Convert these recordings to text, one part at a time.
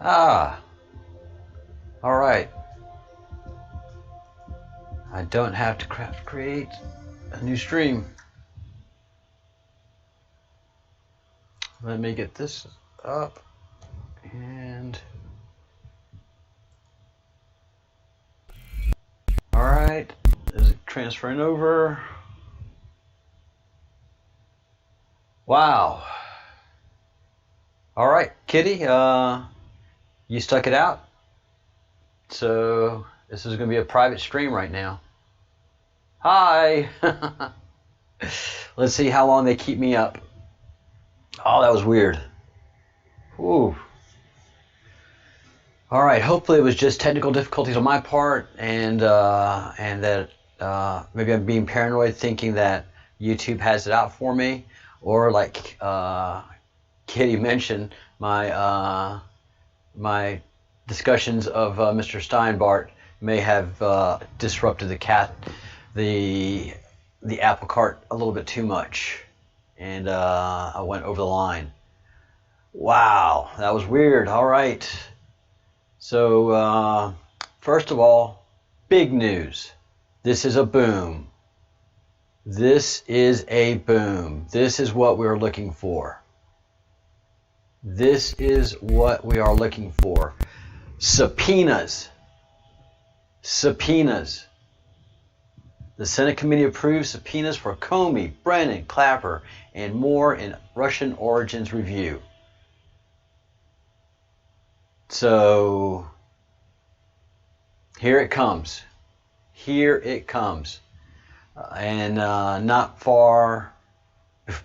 Ah, all right. I don't have to create a new stream. Let me get this up and all right. Is it transferring over? Wow. All right, Kitty, you stuck it out. So this is going to be a private stream right now. Hi. Let's see how long they keep me up. Oh, that was weird. Ooh. All right. Hopefully, it was just technical difficulties on my part, and that maybe I'm being paranoid, thinking that YouTube has it out for me, or like Kitty mentioned, my my discussions of Mr. Steinbart may have disrupted the apple cart a little bit too much, and I went over the line. Wow, that was weird. All right. So first of all, big news. This is a boom. This is a boom. This is what we were looking for. This is what we are looking for. Subpoenas. Subpoenas. The Senate committee approved subpoenas for Comey, Brennan, Clapper, and more in Russian origins review. So here it comes. Here it comes. And not far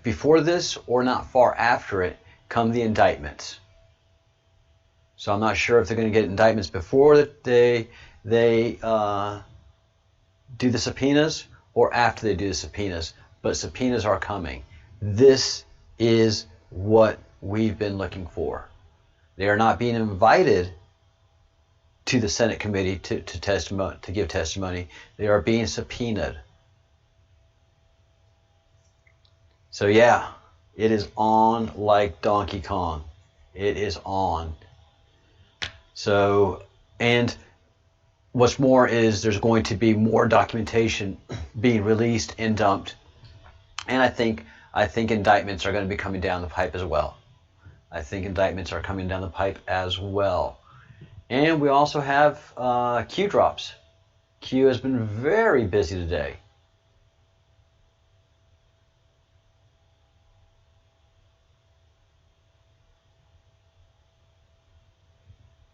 before this or not far after it come the indictments. So I'm not sure if they're going to get indictments before they do the subpoenas or after they do the subpoenas. But subpoenas are coming. This is what we've been looking for. They are not being invited to the Senate committee to give testimony. They are being subpoenaed. So yeah, it is on like Donkey Kong. It is on. So, and what's more is there's going to be more documentation being released and dumped. And I think indictments are going to be coming down the pipe as well. I think indictments are coming down the pipe as well. And we also have Q drops. Q has been very busy today.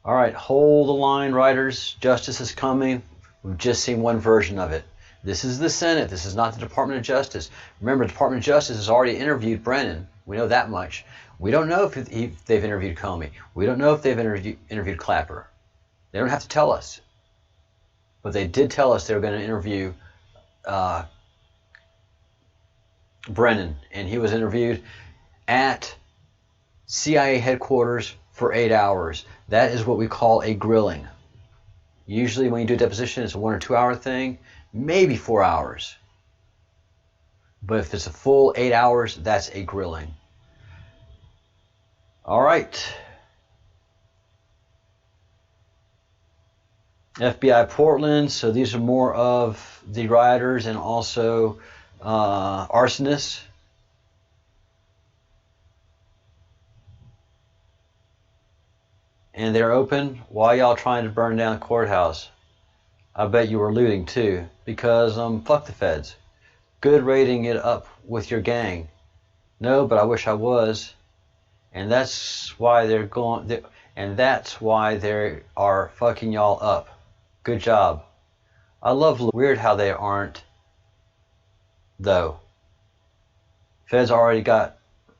All right, hold the line, writers. Justice is coming. We've just seen one version of it. This is the Senate. This is not the Department of Justice. Remember, the Department of Justice has already interviewed Brennan. We know that much. We don't know if they've interviewed Comey. We don't know if they've interviewed Clapper. They don't have to tell us. But they did tell us they were going to interview Brennan. And he was interviewed at CIA headquarters for 8 hours. That is what we call a grilling. Usually when you do a deposition, it's a 1 or 2 hour thing, maybe 4 hours. But if it's a full 8 hours, that's a grilling. All right. FBI Portland, so these are more of the rioters and also arsonists. And they're open. Why y'all trying to burn down the courthouse? I bet you were looting too, because fuck the feds. Good raiding it up with your gang. No, but I wish I was. And that's why they're going. And that's why they are fucking y'all up. Good job. I love weird how they aren't, though. Feds already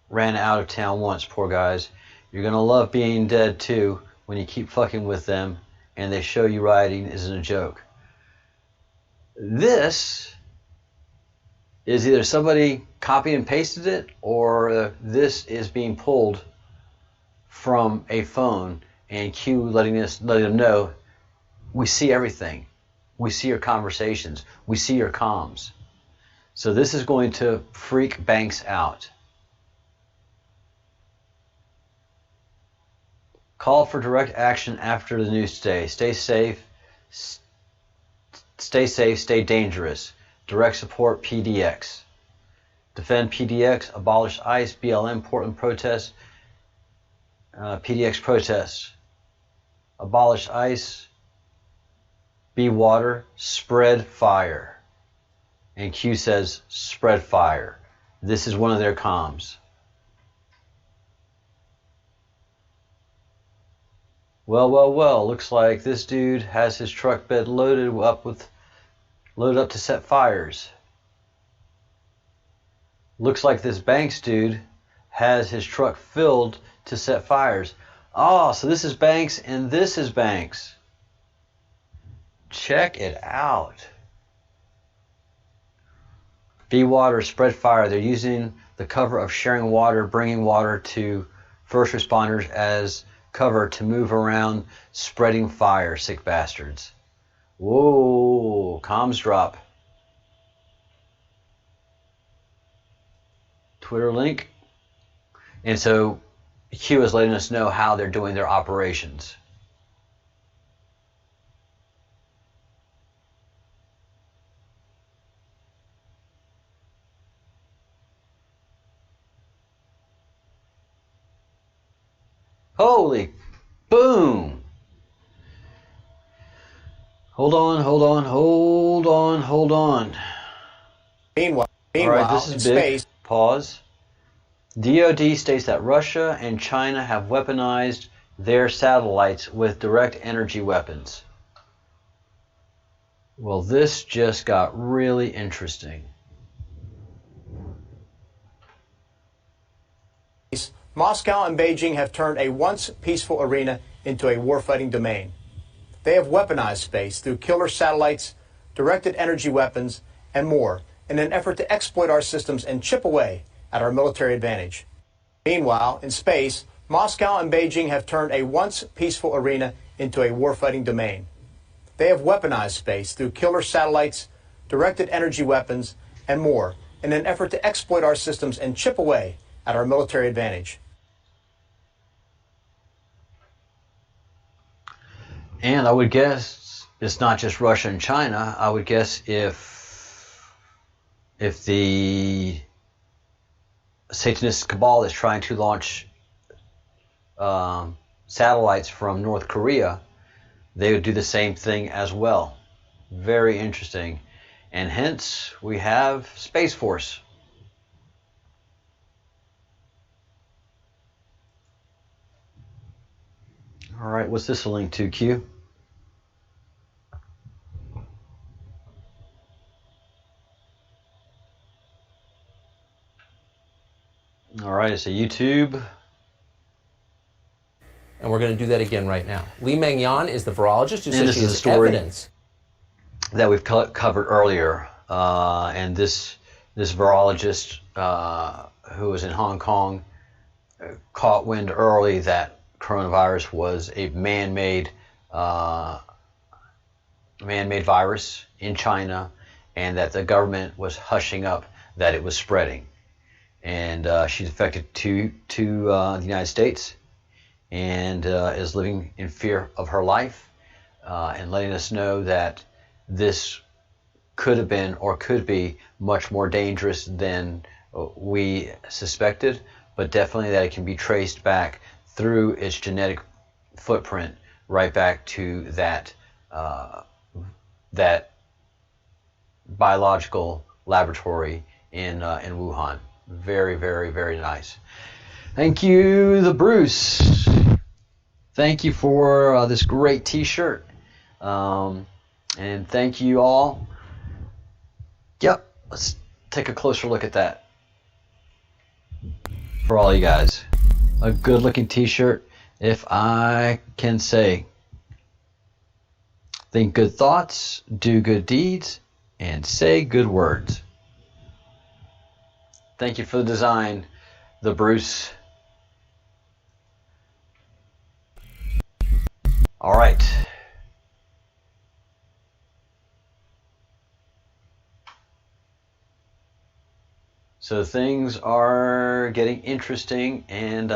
ran out of town once, poor guys. You're gonna love being dead too when you keep fucking with them and they show you rioting isn't a joke. This is either somebody copied and pasted it or this is being pulled from a phone and Q letting them know we see everything. We see your conversations. We see your comms. So this is going to freak banks out. Call for direct action after the news today. Stay safe. Stay safe. Stay dangerous. Direct support PDX. Defend PDX. Abolish ICE. BLM. Portland protests. PDX protests. Abolish ICE. Be water. Spread fire. And Q says spread fire. This is one of their comms. Well, looks like this dude has his truck bed loaded up to set fires. Looks like this Banks dude has his truck filled to set fires. Oh, so this is Banks and this is Banks. Check it out. Be water, spread fire. They're using the cover of sharing water, bringing water to first responders as cover to move around, spreading fire, sick bastards. Whoa, comms drop. Twitter link. And so Q is letting us know how they're doing their operations. Holy boom. Hold on. Meanwhile, all right, this is big. space. Pause. DoD states that Russia and China have weaponized their satellites with direct energy weapons. Well, this just got really interesting. Moscow and Beijing have turned a once peaceful arena into a warfighting domain. They have weaponized space through killer satellites, directed energy weapons, and more in an effort to exploit our systems and chip away at our military advantage. Meanwhile, in space, Moscow and Beijing have turned a once peaceful arena into a warfighting domain. They have weaponized space through killer satellites, directed energy weapons, and more in an effort to exploit our systems and chip away at our military advantage. And I would guess it's not just Russia and China. I would guess if the Satanist cabal is trying to launch satellites from North Korea, they would do the same thing as well. Very interesting. And hence, we have Space Force. All right, what's this a link to, Q? All right, it's a YouTube. And we're going to do that again right now. Li Mengyan is the virologist who And says this she is a has story evidence that we've covered earlier. And this virologist who was in Hong Kong caught wind early that coronavirus was a man-made virus in China, and that the government was hushing up that it was spreading. And she's affected to the United States, and is living in fear of her life, and letting us know that this could have been or could be much more dangerous than we suspected, but definitely that it can be traced back through its genetic footprint right back to that that biological laboratory in Wuhan. Very, very, very nice. Thank you, the Bruce. Thank you for this great T-shirt, and thank you all. Yep, let's take a closer look at that for all you guys. A good-looking T-shirt, if I can say. Think good thoughts, do good deeds, and say good words. Thank you for the design, the Bruce. All right. So things are getting interesting and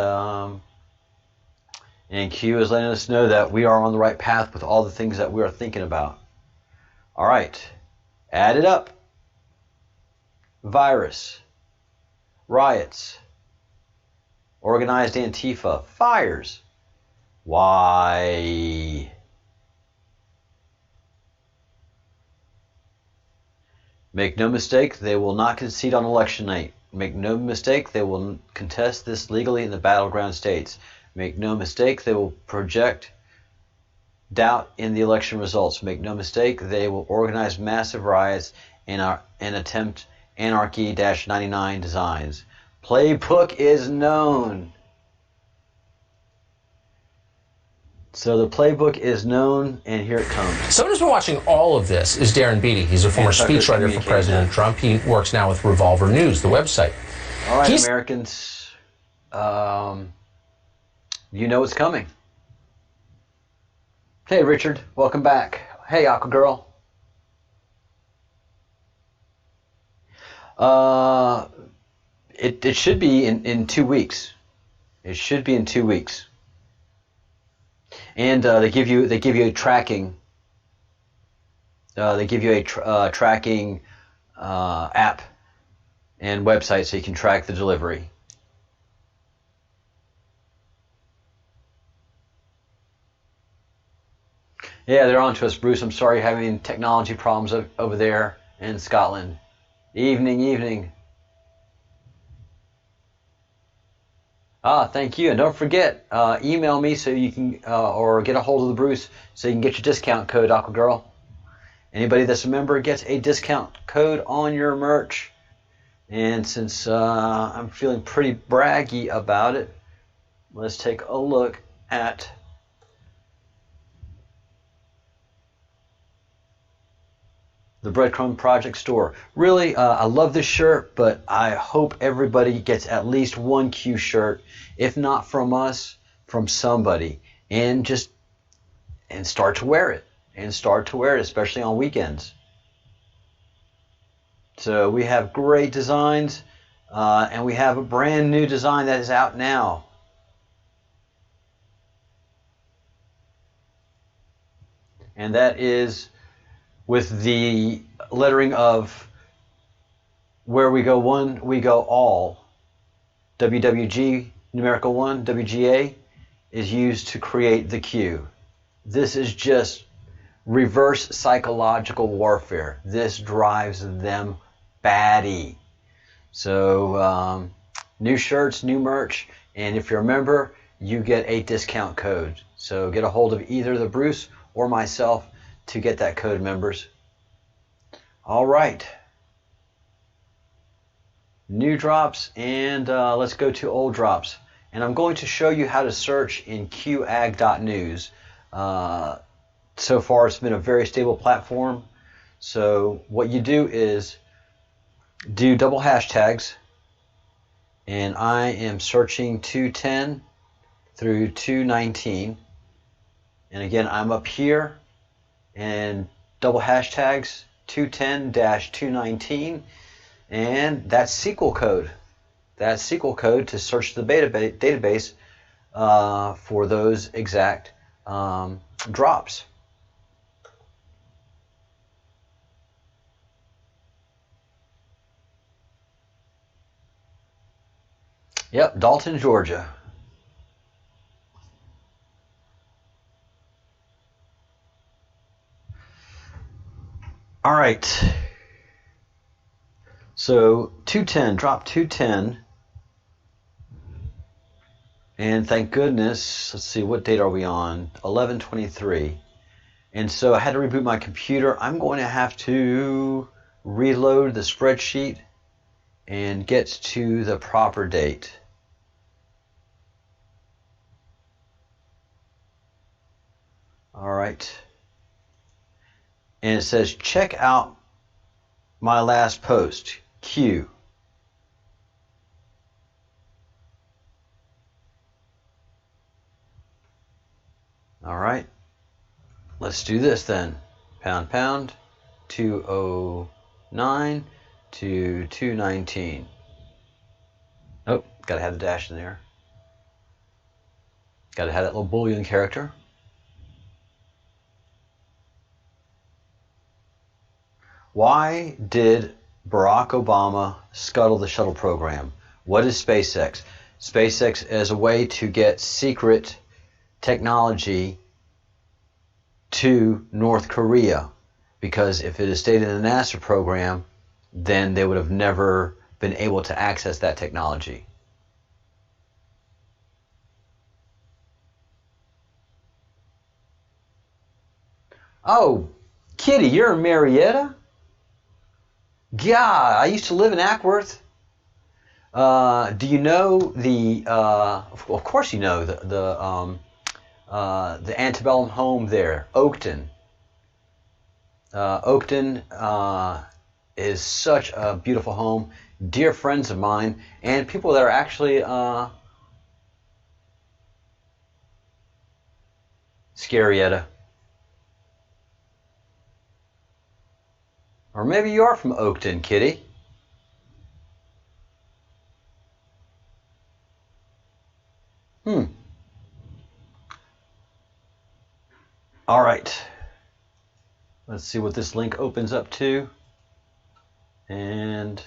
And Q is letting us know that we are on the right path with all the things that we are thinking about. All right. Add it up. Virus. Riots. Organized Antifa. Fires. Why? Make no mistake, they will not concede on election night. Make no mistake, they will contest this legally in the battleground states. Make no mistake, they will project doubt in the election results. Make no mistake, they will organize massive riots and attempt anarchy-99 designs. Playbook is known. So the playbook is known, and here it comes. Someone who's been watching all of this is Darren Beattie. He's a former speechwriter for President Trump. He works now with Revolver News, the website. All right, Americans, you know what's coming. Hey, Richard, welcome back. Hey, Aqua Girl. It should be in 2 weeks. It should be in 2 weeks. And they give you a tracking. They give you a tracking app and website so you can track the delivery. Yeah, they're on to us, Bruce. I'm sorry you're having technology problems over there in Scotland. Evening. Thank you. And don't forget, email me so you can, or get a hold of the Bruce so you can get your discount code, Aqua Girl. Anybody that's a member gets a discount code on your merch. And since I'm feeling pretty braggy about it, let's take a look at the Breadcrumb Project store. Really, I love this shirt, but I hope everybody gets at least one Q shirt, if not from us, from somebody, and start to wear it, especially on weekends. So we have great designs, and we have a brand new design that is out now. And that is with the lettering of where we go one, we go all. WWG, numerical 1, WGA, is used to create the Q. This is just reverse psychological warfare. This drives them batty. So new shirts, new merch, and if you're a member, you get a discount code. So get a hold of either the Bruce or myself to get that code, members. All right. New drops, and let's go to old drops. And I'm going to show you how to search in qag.news. So far, it's been a very stable platform. So what you do is do double hashtags, and I am searching 210 through 219. And again, I'm up here, and double hashtags 210-219, and that's SQL code. That's SQL code to search the database for those exact drops. Yep, Dalton, Georgia. All right, so 210, drop 210, and thank goodness, let's see, what date are we on? 11/23, and so I had to reboot my computer. I'm going to have to reload the spreadsheet and get to the proper date. All right. And it says, check out my last post, Q. All right, let's do this then. Pound, 209 to 219. Oh, gotta have the dash in there. Got to have that little Boolean character. Why did Barack Obama scuttle the shuttle program? What is SpaceX? SpaceX is a way to get secret technology to North Korea, because if it had stayed in the NASA program, then they would have never been able to access that technology. Oh, Kitty, you're in Marietta? God, I used to live in Ackworth. Do you know the? Of course, you know the antebellum home there, Oakton. Oakton is such a beautiful home. Dear friends of mine and people that are actually Scarietta. Or maybe you are from Oakton, Kitty. All right. Let's see what this link opens up to. And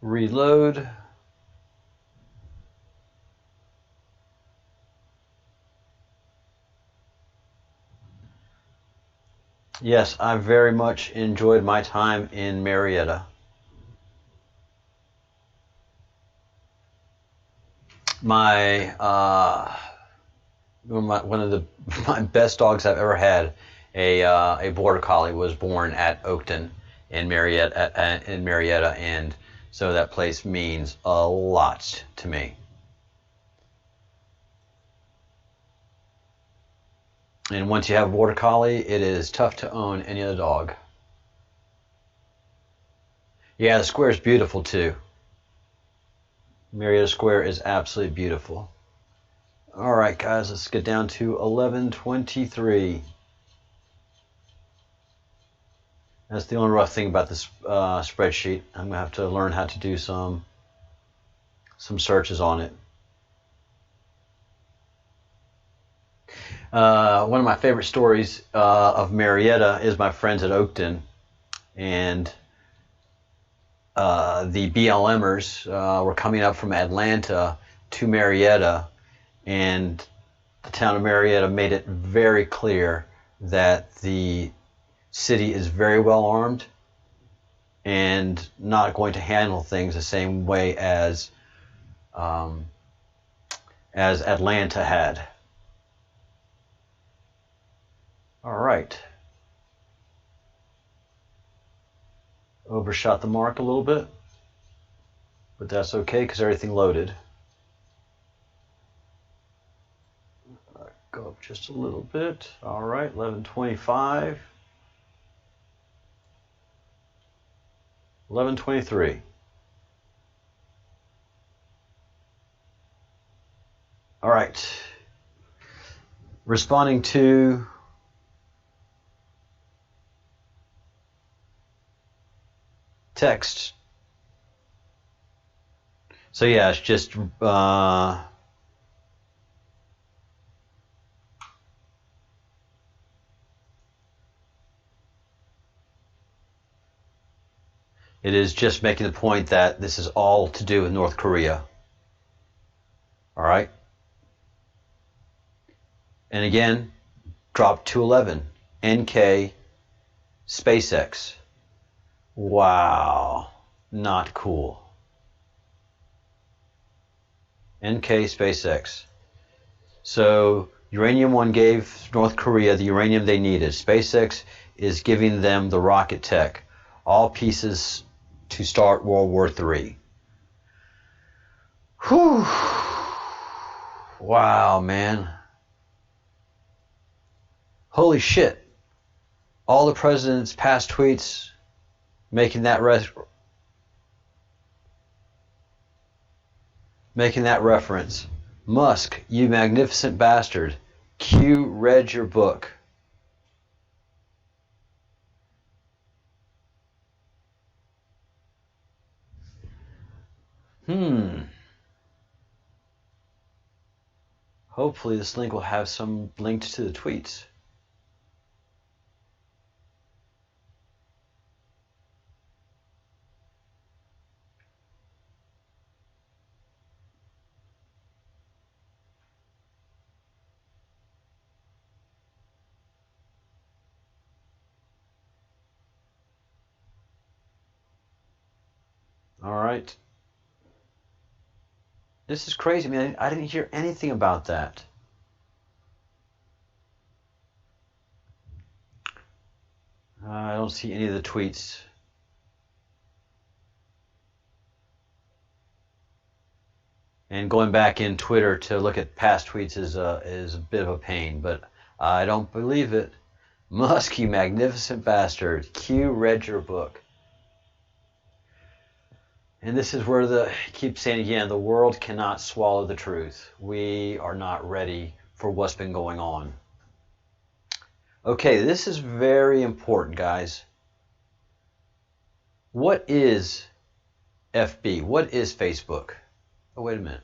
reload. Yes, I very much enjoyed my time in Marietta. My one of my best dogs I've ever had, a border collie, was born at Oakton in Marietta, and so that place means a lot to me. And once you have a border collie, it is tough to own any other dog. Yeah, the square is beautiful too. Marietta Square is absolutely beautiful. All right, guys, let's get down to 11:23. That's the only rough thing about this spreadsheet. I'm gonna have to learn how to do some searches on it. One of my favorite stories of Marietta is my friends at Oakton, and the BLMers were coming up from Atlanta to Marietta, and the town of Marietta made it very clear that the city is very well armed and not going to handle things the same way as Atlanta had. All right. Overshot the mark a little bit, but that's okay because everything loaded. Go up just a little bit. All right, 11:25. 11:23. All right. Responding to text. So yeah, it's just it is just making the point that this is all to do with North Korea. All right. And again, drop to 11. NK SpaceX. Wow, not cool. NK SpaceX. So Uranium One gave North Korea the uranium they needed. SpaceX is giving them the rocket tech. All pieces to start World War III. Whew. Wow, man. Holy shit. All the president's past tweets making that reference. Musk, you magnificent bastard. Q read your book. Hopefully this link will have some links to the tweets. All right. This is crazy, man. I didn't hear anything about that. I don't see any of the tweets. And going back in Twitter to look at past tweets is a bit of a pain, but I don't believe it. Musk, you magnificent bastard. Q read your book. And this is where I keep saying again, the world cannot swallow the truth. We are not ready for what's been going on. Okay, this is very important, guys. What is FB? What is Facebook? Oh, wait a minute.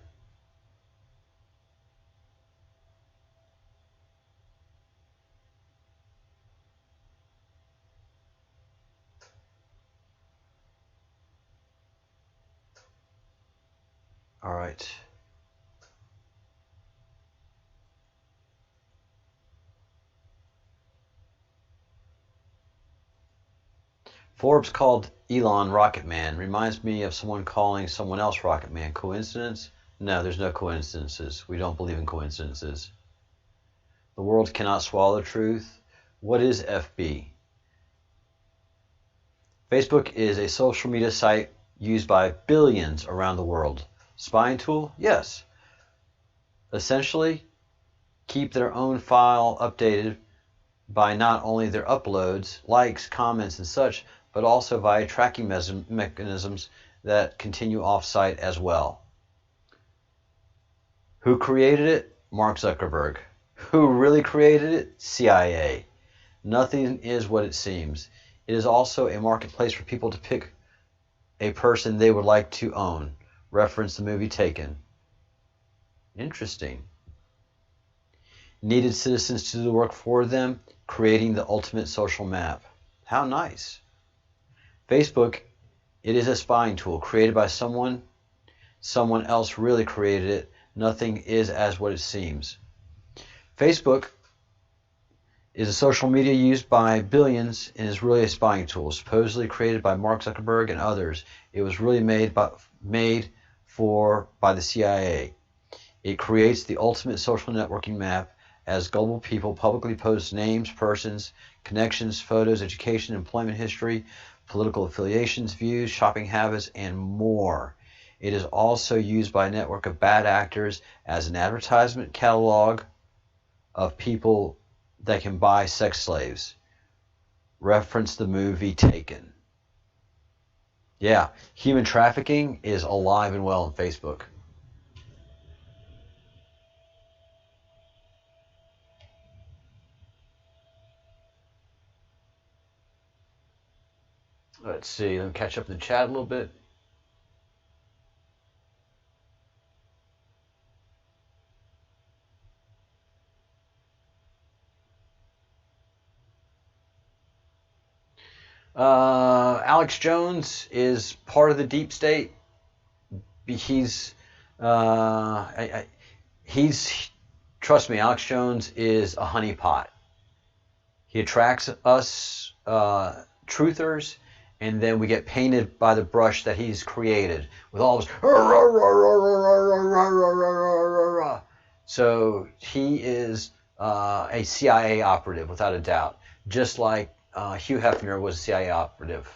All right. Forbes called Elon Rocket Man. Reminds me of someone calling someone else Rocket Man. Coincidence? No, there's no coincidences. We don't believe in coincidences. The world cannot swallow the truth. What is FB? Facebook is a social media site used by billions around the world. Spying tool? Yes. Essentially, keep their own file updated by not only their uploads, likes, comments, and such, but also via tracking mechanisms that continue off-site as well. Who created it? Mark Zuckerberg. Who really created it? CIA. Nothing is what it seems. It is also a marketplace for people to pick a person they would like to own. Reference the movie Taken. Interesting. Needed citizens to do the work for them, creating the ultimate social map. How nice. Facebook, it is a spying tool created by someone. Someone else really created it. Nothing is as what it seems. Facebook is a social media used by billions and is really a spying tool, supposedly created by Mark Zuckerberg and others. It was really made by the CIA. It creates the ultimate social networking map as global people publicly post names, persons, connections, photos, education, employment history, political affiliations, views, shopping habits, and more. It is also used by a network of bad actors as an advertisement catalog of people that can buy sex slaves. Reference the movie Taken. Yeah, human trafficking is alive and well on Facebook. Let's see, let me catch up in the chat a little bit. Alex Jones is part of the deep state. He's trust me, Alex Jones is a honeypot. He attracts us truthers, and then we get painted by the brush that he's created with all this. So he is a CIA operative without a doubt, just like Hugh Hefner was a CIA operative.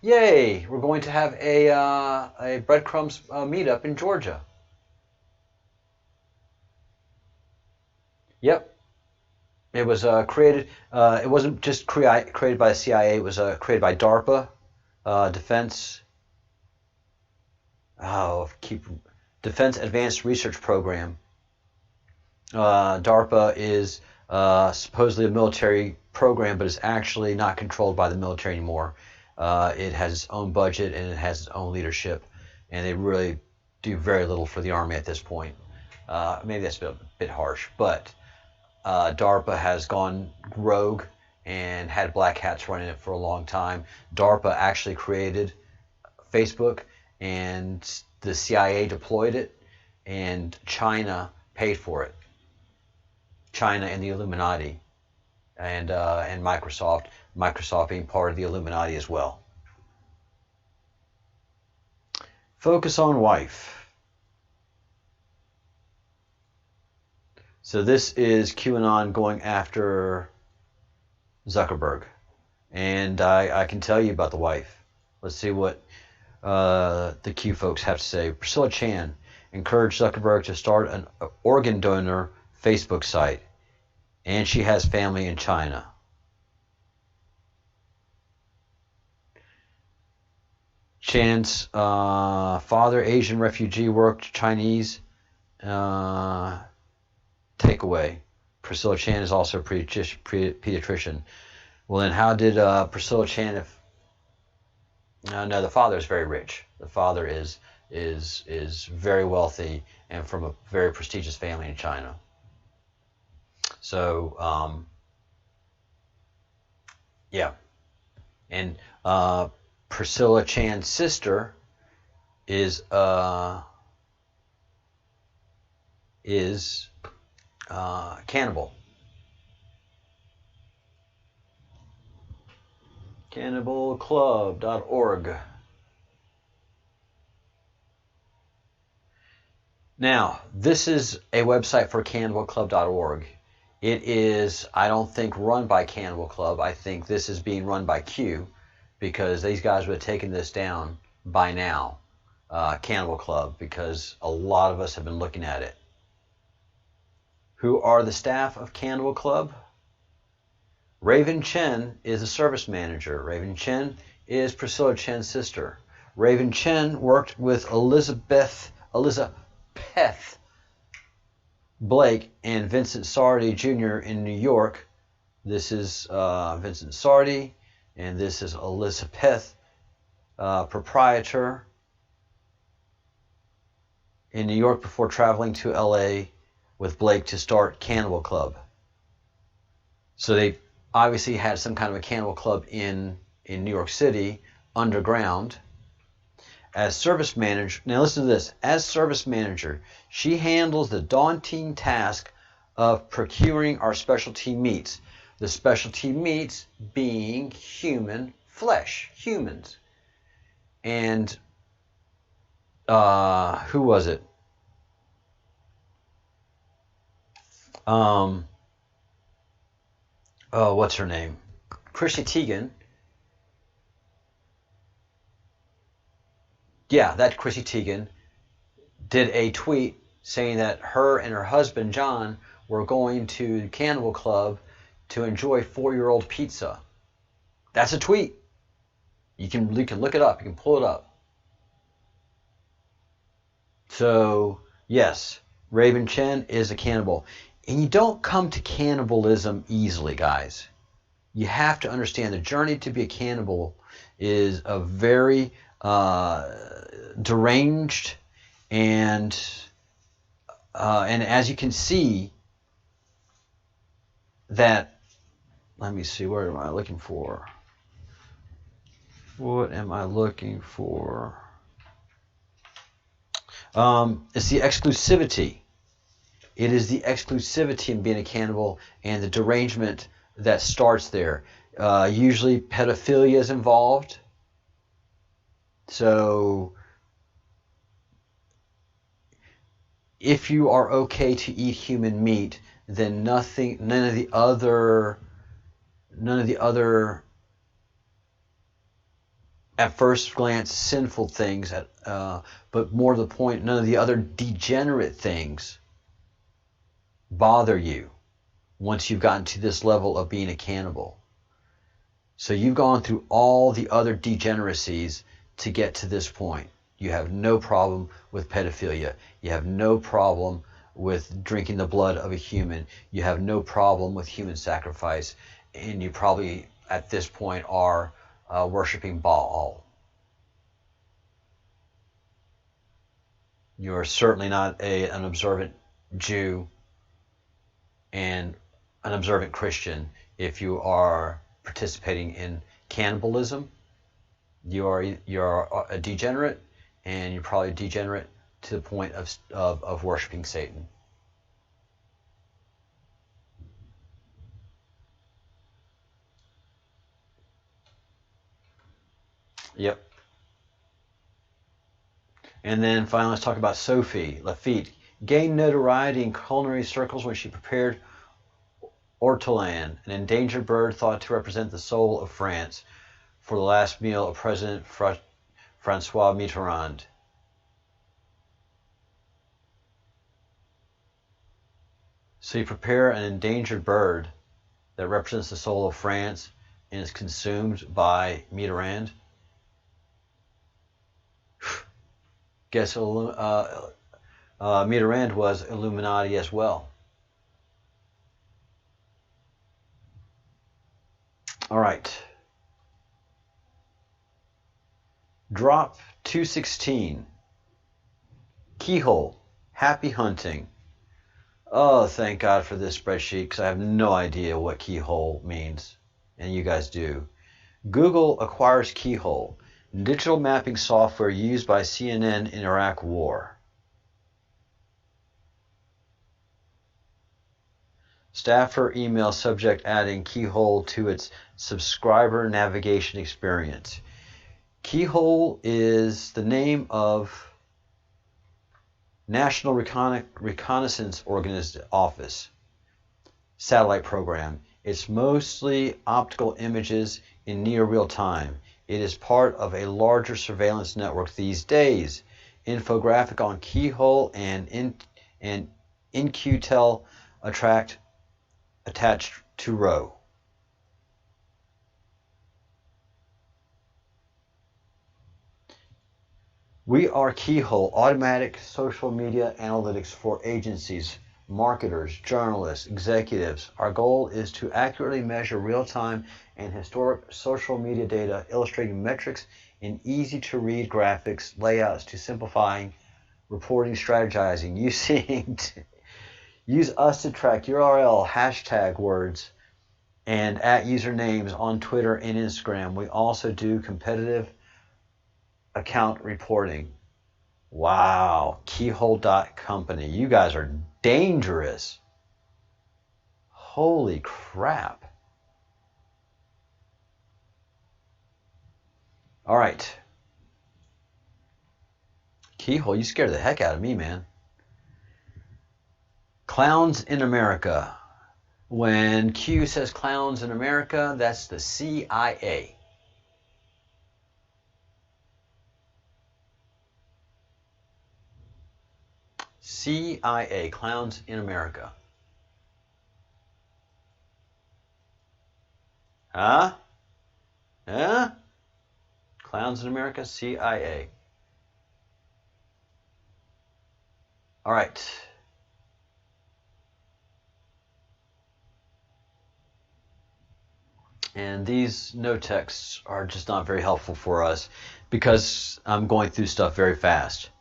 Yay! We're going to have a Breadcrumbs meetup in Georgia. Yep. It was created. It wasn't just created by the CIA. It was created by DARPA, Defense Advanced Research Program. DARPA is supposedly a military program, but it's actually not controlled by the military anymore. It has its own budget and it has its own leadership, and they really do very little for the Army at this point. Maybe that's a bit harsh, but DARPA has gone rogue and had black hats running it for a long time. DARPA actually created Facebook, and the CIA deployed it, and China paid for it. China and the Illuminati, and Microsoft being part of the Illuminati as well. Focus on wife. So this is QAnon going after Zuckerberg, and I can tell you about the wife. Let's see what the Q folks have to say. Priscilla Chan encouraged Zuckerberg to start an organ donor Facebook site, and she has family in China. Chan's father, Asian refugee, worked Chinese takeaway. Priscilla Chan is also a pediatrician. Well, then how did Priscilla Chan? No, the father is very rich. The father is very wealthy and from a very prestigious family in China. So yeah, and Priscilla Chan's sister is cannibal. Cannibalclub.org. Now, this is a website for cannibalclub.org. It is, I don't think, run by Cannibal Club. I think this is being run by Q, because these guys would have taken this down by now, Cannibal Club, because a lot of us have been looking at it. Who are the staff of Cannibal Club? Raven Chen is a service manager. Raven Chen is Priscilla Chen's sister. Raven Chen worked with Elizabeth Blake and Vincent Sardi Jr. in New York. This is Vincent Sardi, and this is Elizabeth, proprietor in New York before traveling to LA with Blake to start Cannibal Club. So they obviously had some kind of a Cannibal Club in New York City, underground. As service manager, now listen to this, as service manager, she handles the daunting task of procuring our specialty meats. The specialty meats being human flesh, humans. And who was it? Oh, what's her name? Chrissy Teigen. Yeah, that Chrissy Teigen did a tweet saying that her and her husband, John, were going to Cannibal Club to enjoy 4-year-old pizza. That's a tweet. You can look it up. You can pull it up. So, yes, Raven Chen is a cannibal. And you don't come to cannibalism easily, guys. You have to understand the journey to be a cannibal is a very deranged and as you can see that, let me see, what am I looking for? What am I looking for? It's the exclusivity. It is the exclusivity in being a cannibal and the derangement that starts there. Usually pedophilia is involved. So if you are okay to eat human meat, then none of the other at first glance sinful things, but more to the point, none of the other degenerate things bother you once you've gotten to this level of being a cannibal. So you've gone through all the other degeneracies to get to this point. You have no problem with pedophilia. You have no problem with drinking the blood of a human. You have no problem with human sacrifice. and you probably at this point are worshiping Baal. You are certainly not an observant Jew and an observant Christian if you are participating in cannibalism. You're a degenerate, and you're probably degenerate to the point of worshiping Satan. Yep. And then finally, let's talk about Sophie Lafitte. Gained notoriety in culinary circles when she prepared ortolan, an endangered bird thought to represent the soul of France, for the last meal of President Francois Mitterrand. So you prepare an endangered bird that represents the soul of France and is consumed by Mitterrand. Guess Mitterrand was Illuminati as well. All right. Drop 216. Keyhole. Happy hunting. Oh, thank God for this spreadsheet, because I have no idea what keyhole means, and you guys do. Google acquires Keyhole, digital mapping software used by CNN in Iraq War. Staffer email subject adding Keyhole to its subscriber navigation experience. Keyhole is the name of National Reconnaissance Office satellite program. It's mostly optical images in near real time. It is part of a larger surveillance network these days. Infographic on Keyhole and InQtel attached to row. We are Keyhole, automatic social media analytics for agencies, marketers, journalists, executives. Our goal is to accurately measure real-time and historic social media data, illustrating metrics in easy-to-read graphics, layouts to simplifying reporting, strategizing, use us to track URL, hashtag words, and at usernames on Twitter and Instagram. We also do competitive account reporting. Wow. Keyhole.company. You guys are dangerous. Holy crap. All right. Keyhole, you scared the heck out of me, man. Clowns in America. When Q says clowns in America, that's the CIA. CIA, Clowns in America. Huh? Huh? Clowns in America, CIA. All right. And these note texts are just not very helpful for us because I'm going through stuff very fast.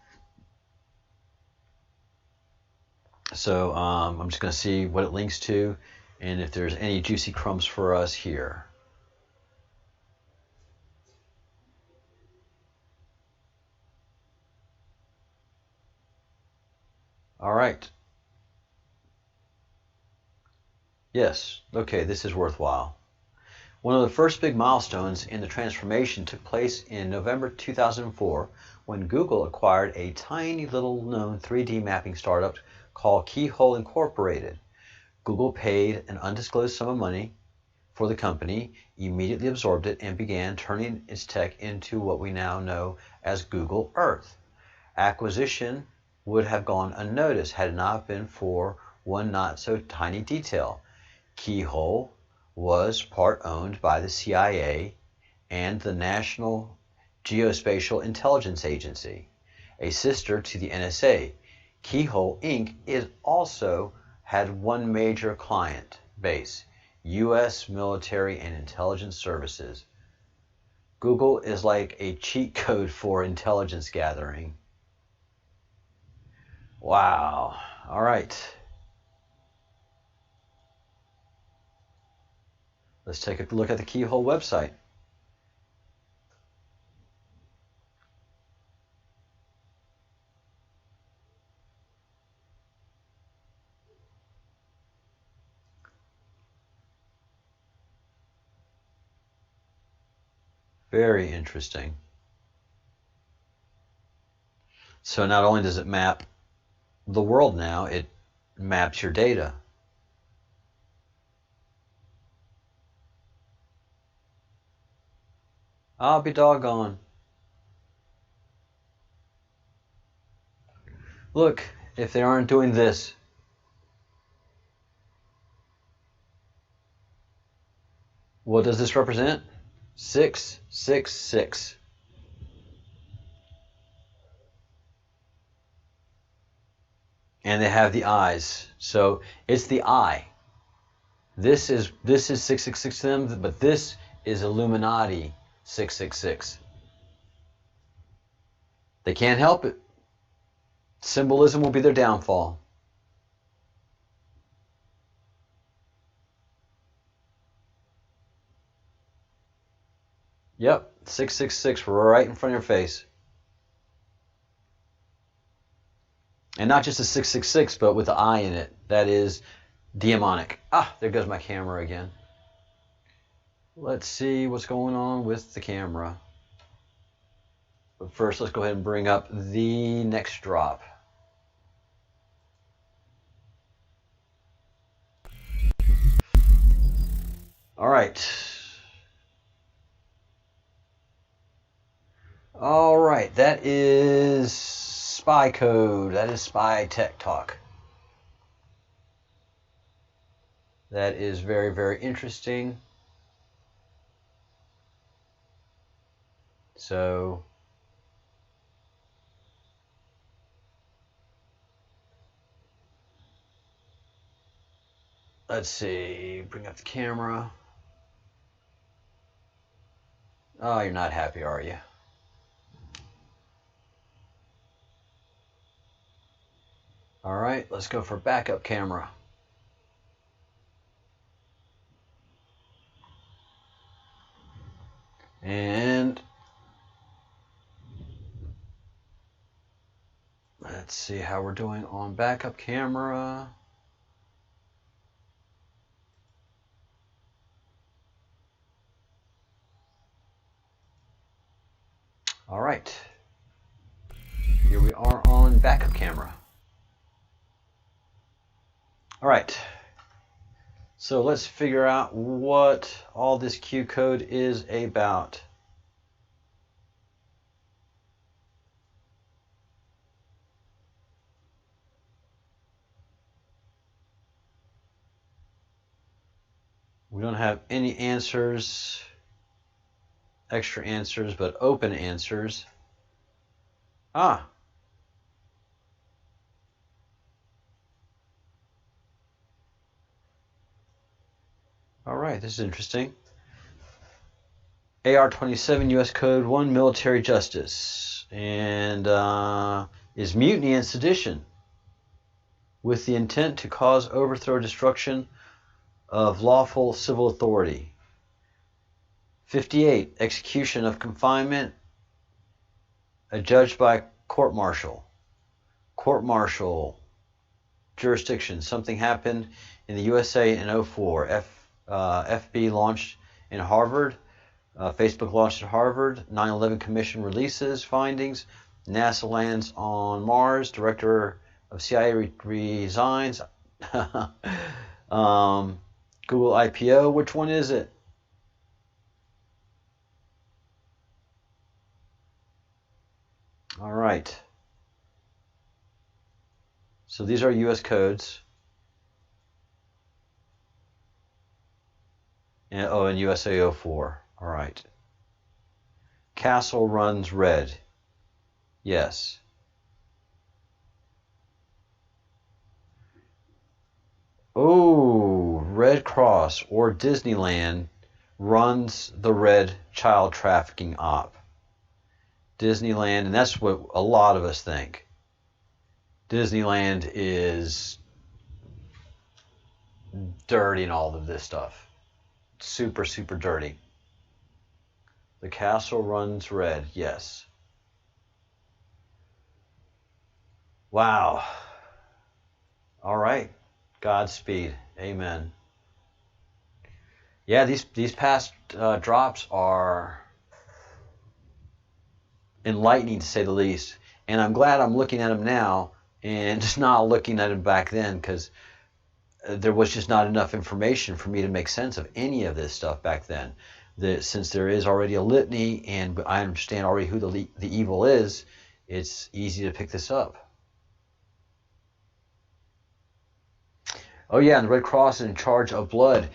So I'm just going to see what it links to and if there's any juicy crumbs for us here. All right. Yes. Okay, this is worthwhile. One of the first big milestones in the transformation took place in November 2004 when Google acquired a tiny little known 3D mapping startup called Keyhole Incorporated. Google paid an undisclosed sum of money for the company, immediately absorbed it, and began turning its tech into what we now know as Google Earth. Acquisition would have gone unnoticed had it not been for one not so tiny detail. Keyhole was part owned by the CIA and the National Geospatial Intelligence Agency, a sister to the NSA. Keyhole Inc. also had one major client base, U.S. military and intelligence services. Google is like a cheat code for intelligence gathering. Wow. All right. Let's take a look at the Keyhole website. Very interesting. So not only does it map the world now, it maps your data. I'll be doggone. Look, if they aren't doing this, what does this represent? 666. And they have the eyes. So it's the eye. This is 666 to them, but this is Illuminati 666. They can't help it. Symbolism will be their downfall. Yep, 666 right in front of your face. And not just a 666, but with the eye in it. That is demonic. Ah, there goes my camera again. Let's see what's going on with the camera. But first, let's go ahead and bring up the next drop. All right. All right, that is spy code. That is spy tech talk. That is very, very interesting. So, let's see, bring up the camera. Oh, you're not happy, are you? All right, let's go for backup camera. And let's see how we're doing on backup camera. All right, here we are on backup camera. All right, so let's figure out what all this Q code is about. We don't have any answers, extra answers, but open answers. Ah. All right, this is interesting. AR-27 U.S. Code 1 Military Justice, and is mutiny and sedition with the intent to cause overthrow, destruction of lawful civil authority. 58, execution of confinement adjudged by court-martial. Court-martial jurisdiction. Something happened in the USA in 04. FB launched in Harvard. Facebook launched at Harvard. 9/11 Commission releases findings. NASA lands on Mars. Director of CIA resigns. Google IPO. Which one is it? All right. So these are U.S. codes. And USA 04. All right. Castle runs red. Yes. Oh, Red Cross or Disneyland runs the red child trafficking op. Disneyland, and that's what a lot of us think. Disneyland is dirty and all of this stuff. Super, super dirty. The castle runs red, yes. Wow. All right. Godspeed. Amen. Yeah, these past drops are enlightening, to say the least. And I'm glad I'm looking at them now and just not looking at them back then, because there was just not enough information for me to make sense of any of this stuff back then. Since there is already a litany and I understand already who the evil is, it's easy to pick this up. Oh yeah, and the Red Cross is in charge of blood.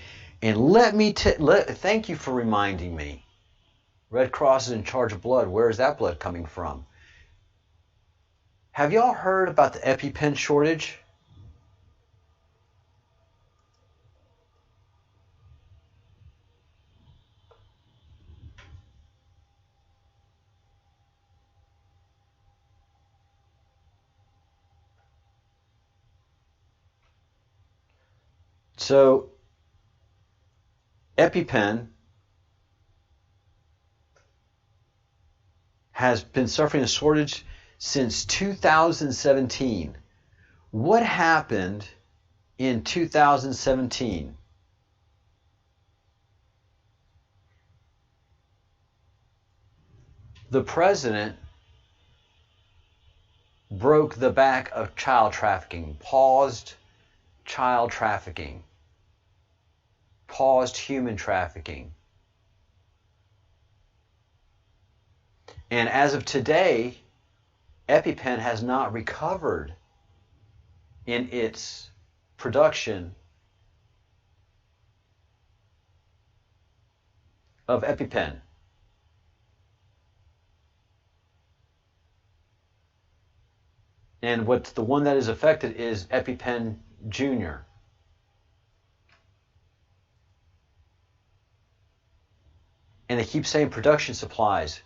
And thank you for reminding me. Red Cross is in charge of blood. Where is that blood coming from? Have y'all heard about the EpiPen shortage? So, EpiPen has been suffering a shortage since 2017. What happened in 2017? The president broke the back of child trafficking, paused child trafficking, paused human trafficking. And as of today, EpiPen has not recovered in its production of EpiPen. And the one that is affected is EpiPen Jr. And they keep saying production supplies,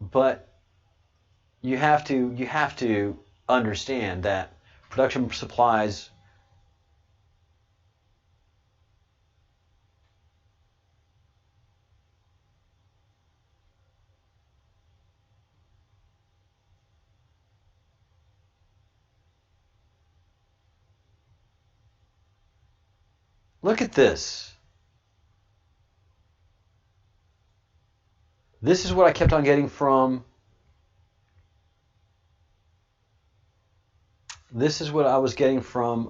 but you have to understand that production supplies look at this. This is what I kept on getting from. This is what I was getting from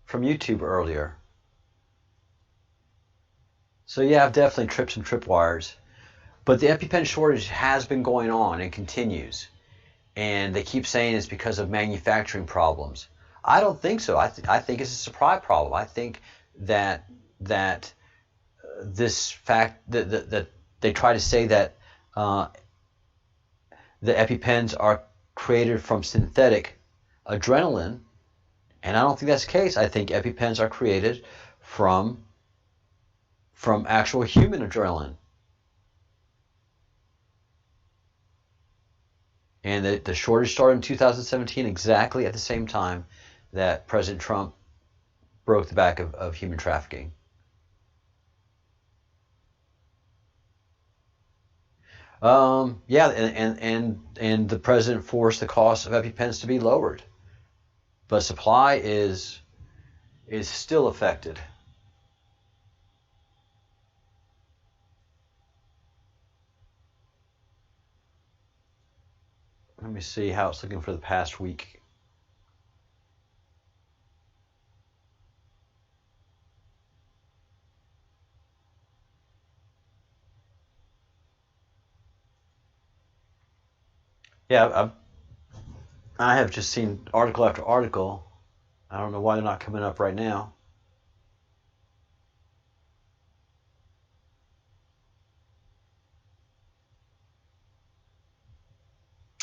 YouTube earlier. So yeah, I've definitely tripped some tripwires. But the EpiPen shortage has been going on and continues. And they keep saying it's because of manufacturing problems. I don't think so. I think it's a supply problem. I think that this fact that they try to say that the EpiPens are created from synthetic adrenaline, and I don't think that's the case. I think EpiPens are created from actual human adrenaline. And the shortage started in 2017, exactly at the same time that President Trump broke the back of human trafficking. Yeah, and the president forced the cost of EpiPens to be lowered, but supply is still affected. Let me see how it's looking for the past week. Yeah, I have just seen article after article. I don't know why they're not coming up right now.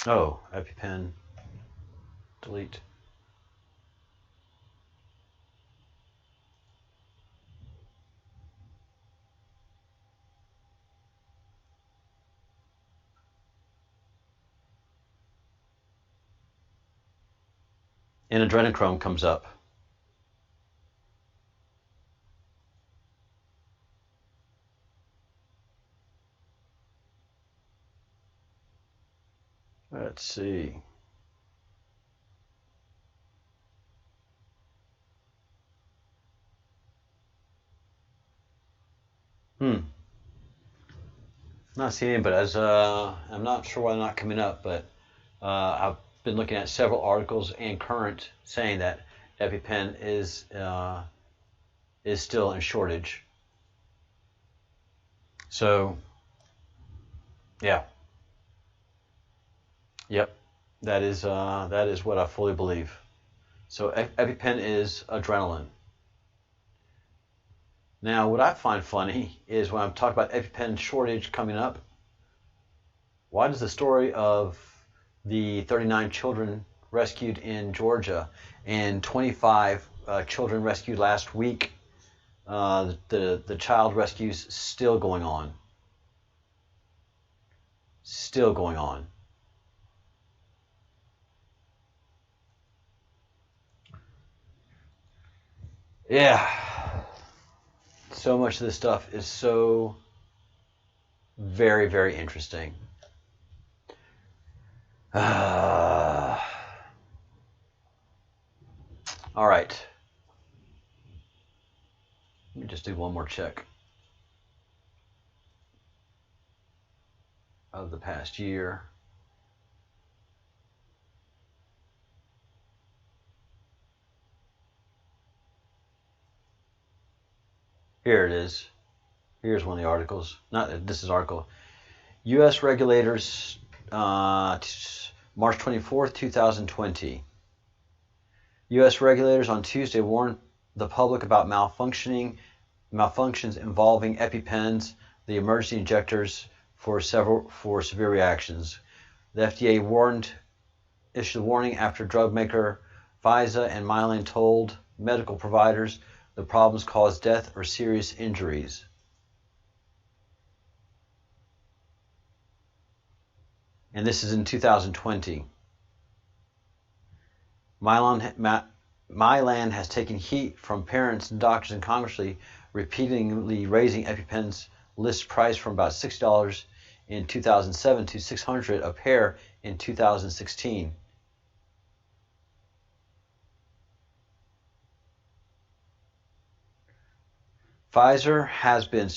Oh, EpiPen. Delete. and adrenochrome comes up. Let's see. Not seeing it, but as I'm not sure why they're not coming up, but I've been looking at several articles and current saying that EpiPen is still in shortage. So, yeah, yep, that is what I fully believe. So EpiPen is adrenaline. Now, what I find funny is when I'm talking about EpiPen shortage coming up, why does the story of the 39 children rescued in Georgia and 25 children rescued last week, the child rescues still going on? Still going on. Yeah. So much of this stuff is so very, very interesting. All right. Let me just do one more check of the past year. Here it is. Here's one of the articles. This is article. U.S. regulators, March 24th, 2020. U.S. regulators on Tuesday warned the public about malfunctions involving EpiPens, the emergency injectors, for severe reactions. The FDA issued a warning after drug maker Pfizer and Mylan told medical providers the problems caused death or serious injuries. And this is in 2020. Mylan has taken heat from parents and doctors and congressmen, repeatedly raising EpiPen's list price from about $60 in 2007 to $600 a pair in 2016. Pfizer has been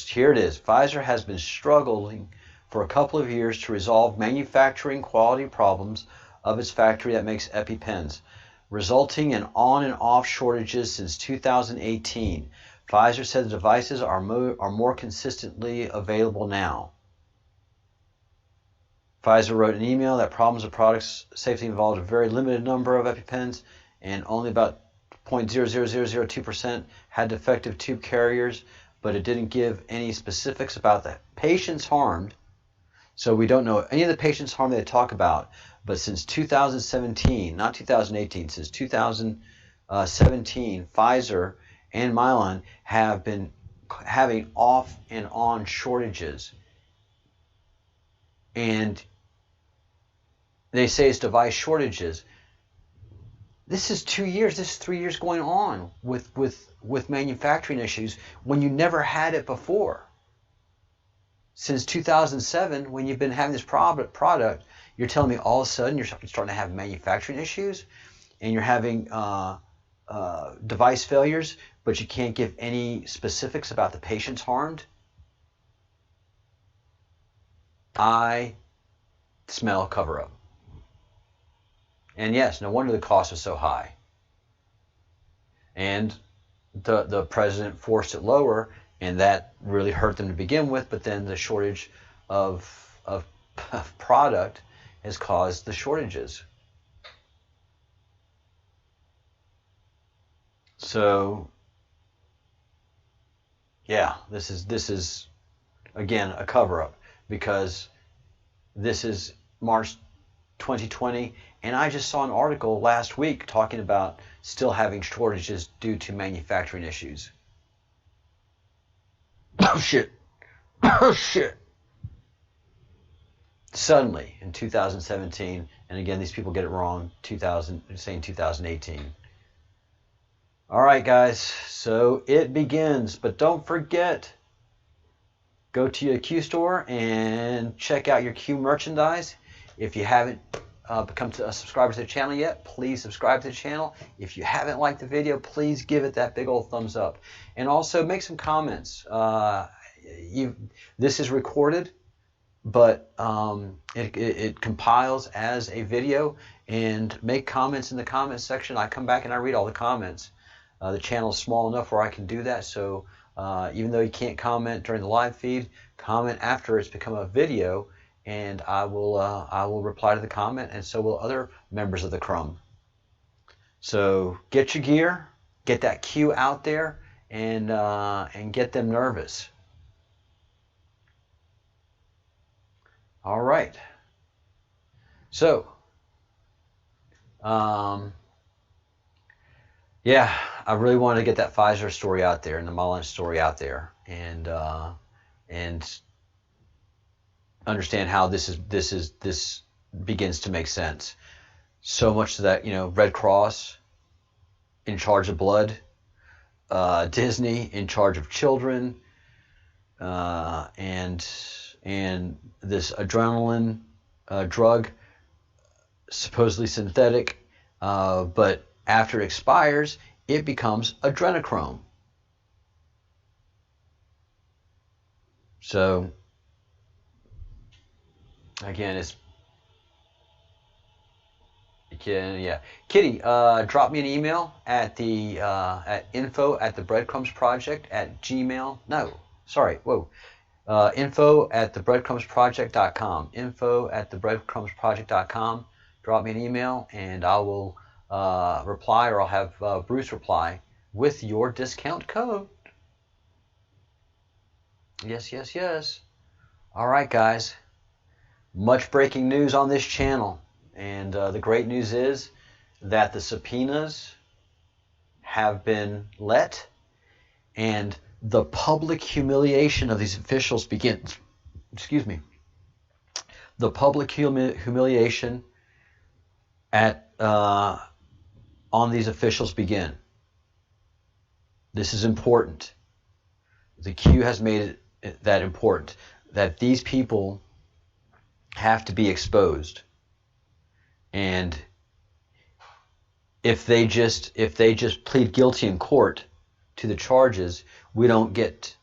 struggling for a couple of years to resolve manufacturing quality problems of its factory that makes EpiPens, resulting in on and off shortages since 2018. Pfizer said the devices are more consistently available now. Pfizer wrote an email that problems of product safety involved a very limited number of EpiPens, and only about 0.00002% had defective tube carriers, but it didn't give any specifics about the patients harmed. So we don't know any of the patients harmed they talk about. But since 2017, not 2018, since 2017, Pfizer and Mylan have been having off and on shortages. And they say it's device shortages. This is 2 years, this is 3 years going on with manufacturing issues when you never had it before. Since 2007, when you've been having this product, you're telling me all of a sudden you're starting to have manufacturing issues and you're having device failures, but you can't give any specifics about the patients harmed? I smell a cover-up. And yes, no wonder the cost was so high. And the president forced it lower, and that really hurt them to begin with, but then the shortage of product has caused the shortages. So yeah, this is again a cover-up, because this is March 2020, and I just saw an article last week talking about still having shortages due to manufacturing issues. Oh shit. Oh shit. suddenly in 2017, and again, these people get it wrong, saying 2018. All right, guys, so it begins, but don't forget, go to your Q store and check out your Q merchandise. If you haven't become a subscriber to the channel yet, please subscribe to the channel. If you haven't liked the video, please give it that big old thumbs up. And also make some comments. This is recorded, but it compiles as a video, and make comments in the comments section. I come back and I read all the comments. The channel is small enough where I can do that, so even though you can't comment during the live feed, comment after it's become a video, and I will reply to the comment, and so will other members of the Crumb. So get your gear, get that Q out there, and get them nervous. All right. So, yeah, I really wanted to get that Pfizer story out there and the Mullen story out there, and understand how this begins to make sense. So much that, you know, Red Cross in charge of blood, Disney in charge of children, and this adrenaline drug, supposedly synthetic, but after it expires, it becomes adrenochrome. So again, Kitty, drop me an email at the at info@thebreadcrumbsproject@gmail. No, sorry, whoa. Info@thebreadcrumbsproject.com. Info@thebreadcrumbsproject.com. Drop me an email, and I will reply, or I'll have Bruce reply with your discount code. Yes, yes, yes. All right, guys. Much breaking news on this channel, and the great news is that the subpoenas have been let, and the public humiliation of these officials begins. Excuse me. The public humiliation on these officials begin. This is important. The Q has made it that important, that these people have to be exposed. And if they just plead guilty in court to the charges, we don't get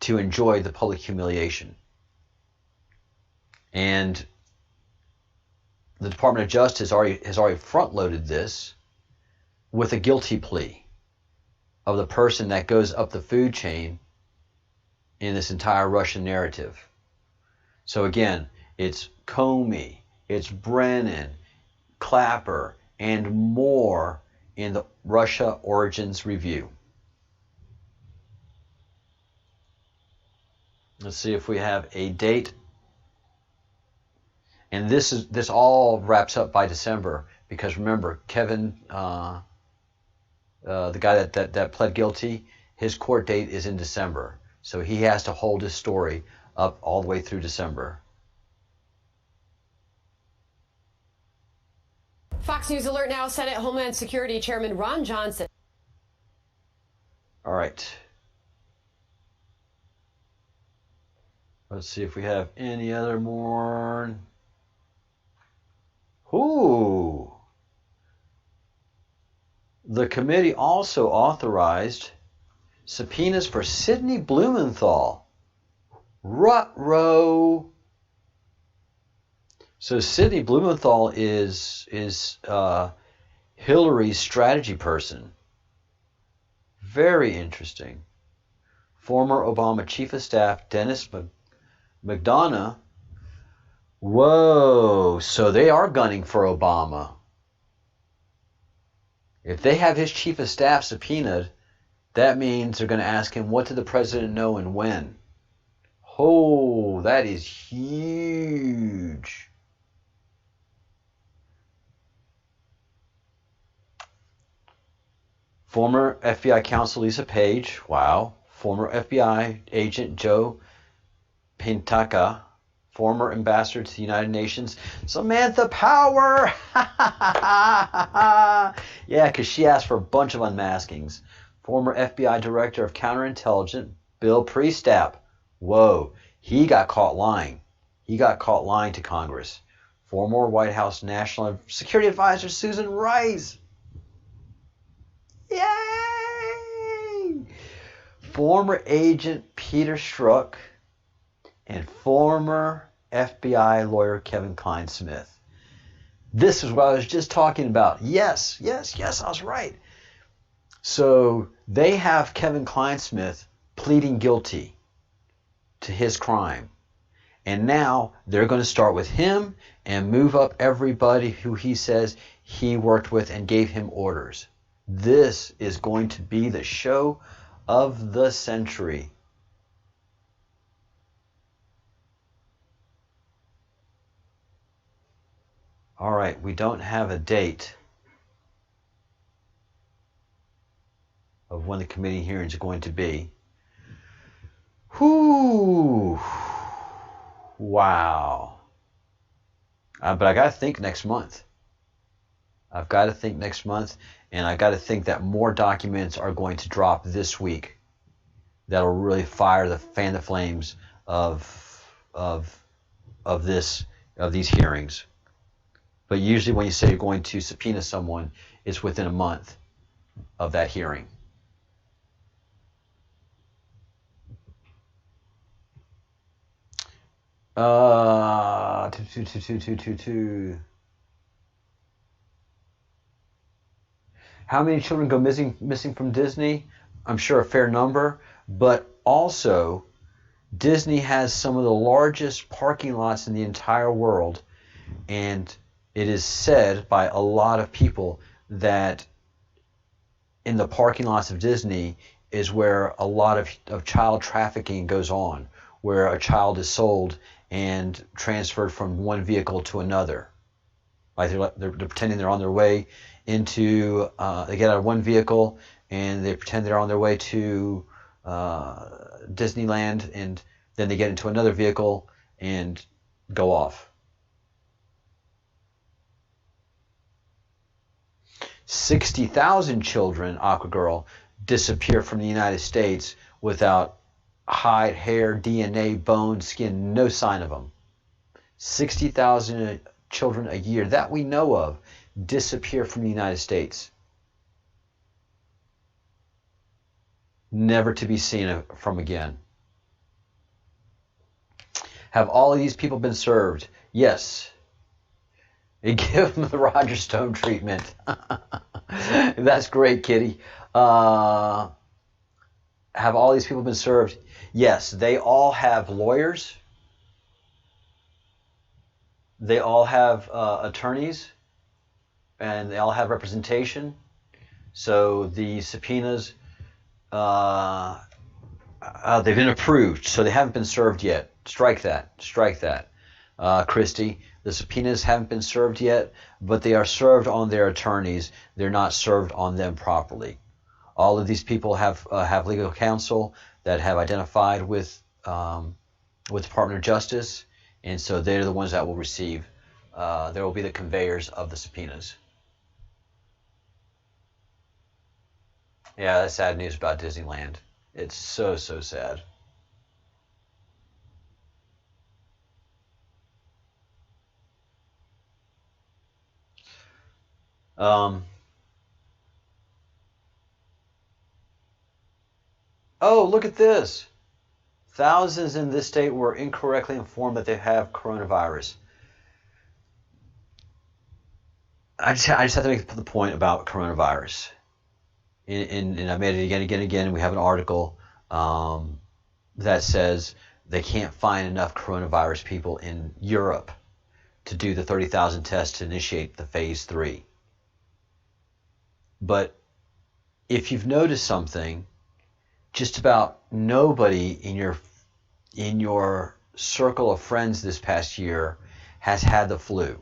to enjoy the public humiliation. And the Department of Justice has already front-loaded this with a guilty plea of the person that goes up the food chain in this entire Russian narrative. So again, it's Comey, it's Brennan, Clapper, and more in the Russia Origins Review. Let's see if we have a date. And this all wraps up by December, because remember, Kevin, the guy that pled guilty, his court date is in December. So he has to hold his story up all the way through December. Fox News Alert now. Senate Homeland Security Chairman Ron Johnson. All right. Let's see if we have any other more. Ooh. The committee also authorized subpoenas for Sidney Blumenthal. Ruh-roh. So Sidney Blumenthal is Hillary's strategy person. Very interesting. Former Obama Chief of Staff Dennis McDonough. Whoa, so they are gunning for Obama. If they have his Chief of Staff subpoenaed, that means they're going to ask him, what did the president know and when? Oh, that is huge. Former FBI counsel Lisa Page, wow. Former FBI agent Joe Pintaka former ambassador to the United Nations, Samantha Power. Yeah, because she asked for a bunch of unmaskings. Former FBI Director of Counterintelligence, Bill Priestap. Whoa, he got caught lying. He got caught lying to Congress. Former White House National Security Advisor Susan Rice. Yay! Former agent Peter Strzok and former FBI lawyer Kevin Klein-Smith. This is what I was just talking about. Yes, I was right. So they have Kevin Klein-Smith pleading guilty to his crime. And now they're going to start with him and move up everybody who he says he worked with and gave him orders. This is going to be the show of the century. All right, we don't have a date of when the committee hearings are going to be. Whoo! Wow. But I got to think next month. I've got to think next month, and I got to think that more documents are going to drop this week. That'll really fan the flames of these hearings. But usually when you say you're going to subpoena someone, it's within a month of that hearing. How many children go missing from Disney? I'm sure a fair number, but also Disney has some of the largest parking lots in the entire world, and it is said by a lot of people that in the parking lots of Disney is where a lot of child trafficking goes on, where a child is sold and transferred from one vehicle to another. Like they're pretending they're on their way into, they get out of one vehicle and they pretend they're on their way to Disneyland, and then they get into another vehicle and go off. 60,000 children, Aqua Girl, disappear from the United States without hide, hair, DNA, bone, skin, no sign of them. 60,000 children a year that we know of disappear from the United States. Never to be seen from again. Have all of these people been served? Yes. And give them the Roger Stone treatment. That's great, Kitty. Have all these people been served? Yes, they all have lawyers. They all have attorneys, and they all have representation. So the subpoenas, they've been approved, so they haven't been served yet. Strike that. Strike that, Christy. The subpoenas haven't been served yet, but they are served on their attorneys. They're not served on them properly. All of these people have legal counsel that have identified with the Department of Justice, and so they're the ones that will receive. There will be the conveyors of the subpoenas. Yeah, that's sad news about Disneyland. It's so sad. Oh, look at this. Thousands in this state were incorrectly informed that they have coronavirus. I just have to make the point about coronavirus. And I made it again. We have an article that says they can't find enough coronavirus people in Europe to do the 30,000 tests to initiate the phase 3. But if you've noticed something, just about nobody in your circle of friends this past year has had the flu.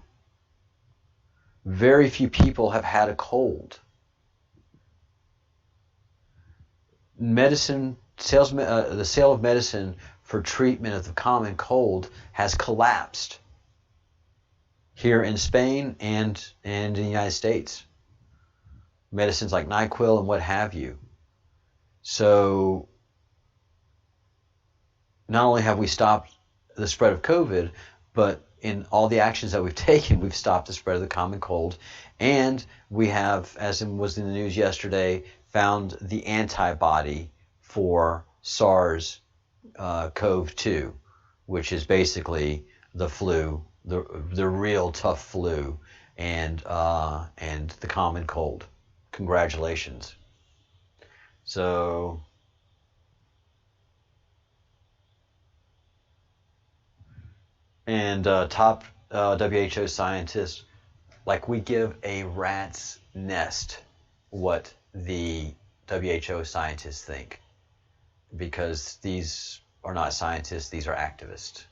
Very few people have had a cold. The sale of medicine for treatment of the common cold has collapsed here in Spain and in the United States. Medicines like NyQuil and what have you. So not only have we stopped the spread of COVID, but in all the actions that we've taken, we've stopped the spread of the common cold. And we have, as was in the news yesterday, found the antibody for SARS-CoV-2, which is basically the flu, the real tough flu, and the common cold. Congratulations. So and top WHO scientists, like, we give a rat's nest what the WHO scientists think, because these are not scientists, these are activists.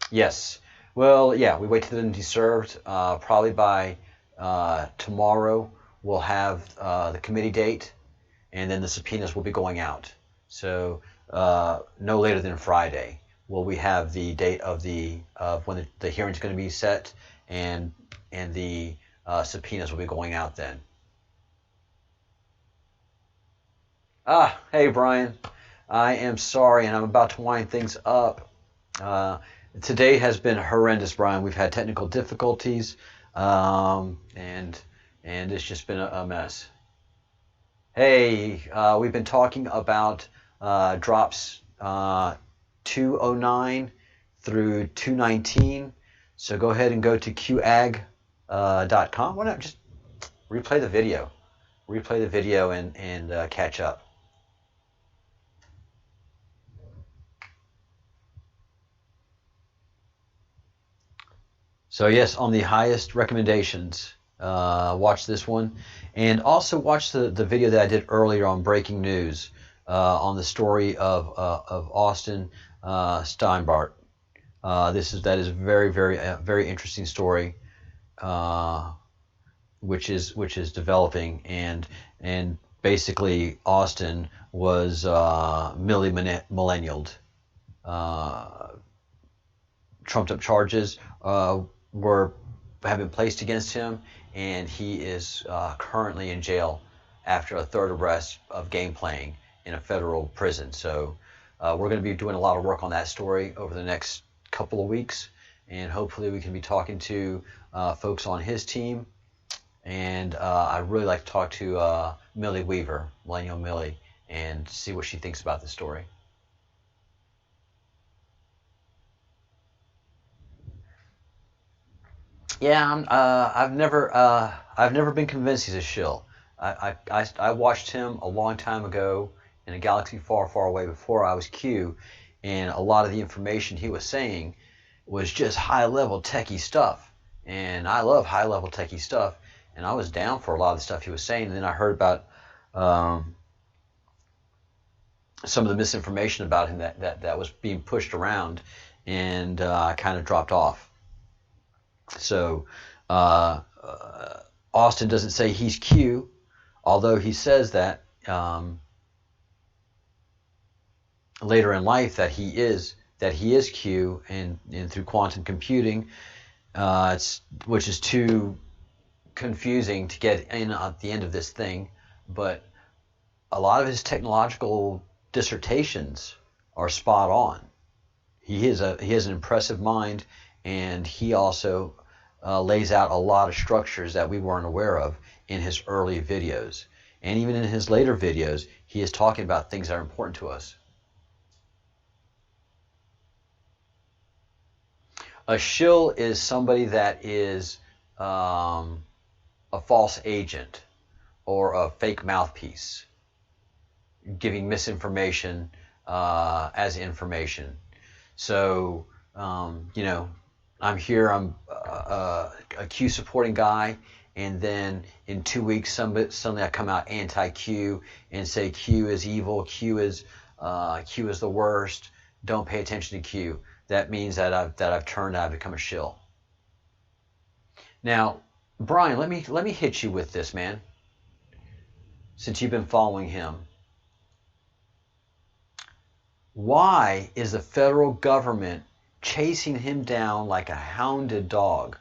Yes. Well, yeah, we wait till them served. Probably by tomorrow we'll have the committee date, and then the subpoenas will be going out. So no later than Friday will we have the date of when the hearing's going to be set, and the subpoenas will be going out then. Hey Brian, I am sorry, and I'm about to wind things up. Today has been horrendous, Brian. We've had technical difficulties, and it's just been a mess. Hey, we've been talking about drops 209 through 219. So go ahead and go to qag.com. Why not just replay the video? Replay the video and catch up. So yes, on the highest recommendations, watch this one, and also watch the video that I did earlier on breaking news on the story of Austin Steinbart. That is a very, very interesting story, which is developing, and basically Austin was millennialed. Trumped up charges have been placed against him, and he is currently in jail after a third arrest of game playing in a federal prison. So we're going to be doing a lot of work on that story over the next couple of weeks, and hopefully we can be talking to folks on his team. And I'd really like to talk to Millie Weaver, Millennial Millie, and see what she thinks about the story. Yeah, I've never been convinced he's a shill. I watched him a long time ago in a galaxy far, far away before I was Q, and a lot of the information he was saying was just high-level techie stuff, and I love high-level techie stuff, and I was down for a lot of the stuff he was saying. And then I heard about some of the misinformation about him that was being pushed around, and I kind of dropped off. So Austin doesn't say he's Q, although he says that later in life that he is Q, and through quantum computing, which is too confusing to get in at the end of this thing. But a lot of his technological dissertations are spot on. He has an impressive mind, and he also lays out a lot of structures that we weren't aware of in his early videos. And even in his later videos, he is talking about things that are important to us. A shill is somebody that is a false agent or a fake mouthpiece, giving misinformation as information. So, I'm here, I'm a Q supporting guy, and then in 2 weeks suddenly I come out anti-Q and say Q is evil, Q is the worst, don't pay attention to Q. That means that I've become a shill. Now, Brian, let me hit you with this, man, since you've been following him. Why is the federal government chasing him down like a hounded dog?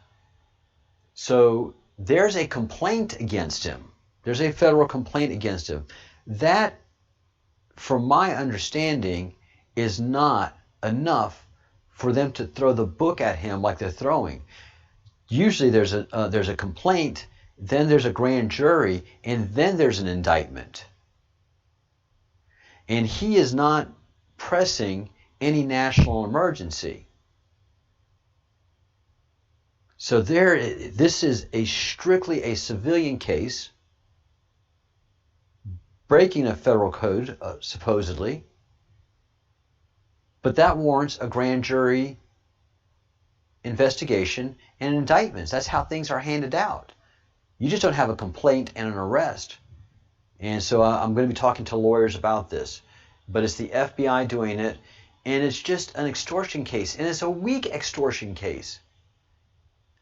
So there's a complaint against him. There's a federal complaint against him. That, from my understanding, is not enough for them to throw the book at him like they're throwing. Usually there's a complaint, then there's a grand jury, and then there's an indictment. And he is not pressing any national emergency. So this is strictly a civilian case, breaking a federal code, supposedly. But that warrants a grand jury investigation and indictments. That's how things are handed out. You just don't have a complaint and an arrest. And so I'm going to be talking to lawyers about this. But it's the FBI doing it, and it's just an extortion case. And it's a weak extortion case.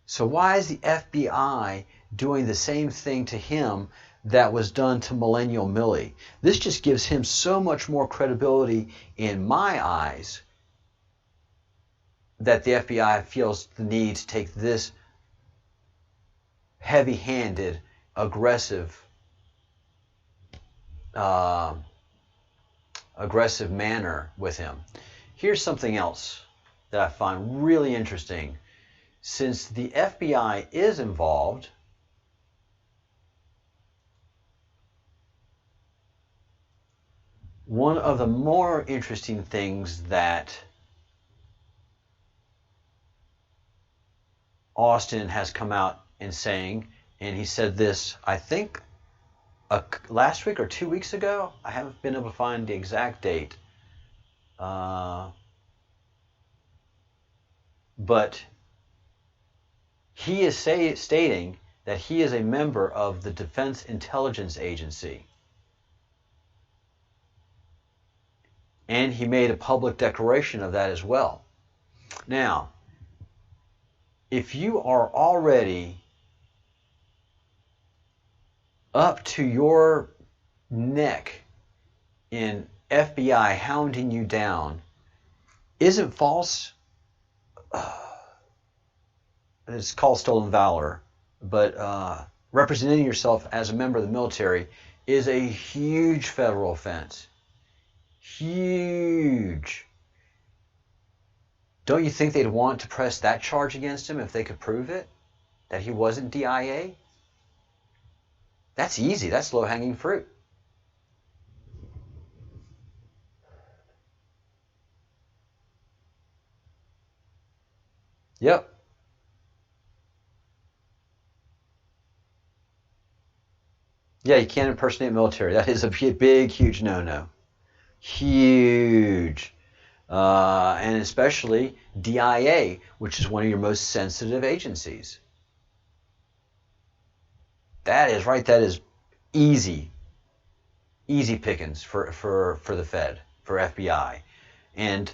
So why is the FBI doing the same thing to him that was done to Millennial Millie? This just gives him so much more credibility in my eyes that the FBI feels the need to take this heavy-handed, aggressive manner with him. Here's something else that I find really interesting. Since the FBI is involved, one of the more interesting things that Austin has come out and saying, and he said this, I think, last week or 2 weeks ago. I haven't been able to find the exact date. But he is stating that he is a member of the Defense Intelligence Agency. And he made a public declaration of that as well. Now, if you are already up to your neck in FBI hounding you down, isn't false? It's called stolen valor, but representing yourself as a member of the military is a huge federal offense. Huge. Don't you think they'd want to press that charge against him if they could prove it? That he wasn't DIA? That's easy. That's low-hanging fruit. Yep. Yeah, you can't impersonate military. That is a big, huge no-no. Huge. And especially DIA, which is one of your most sensitive agencies. That is easy pickings for the Fed, for FBI. And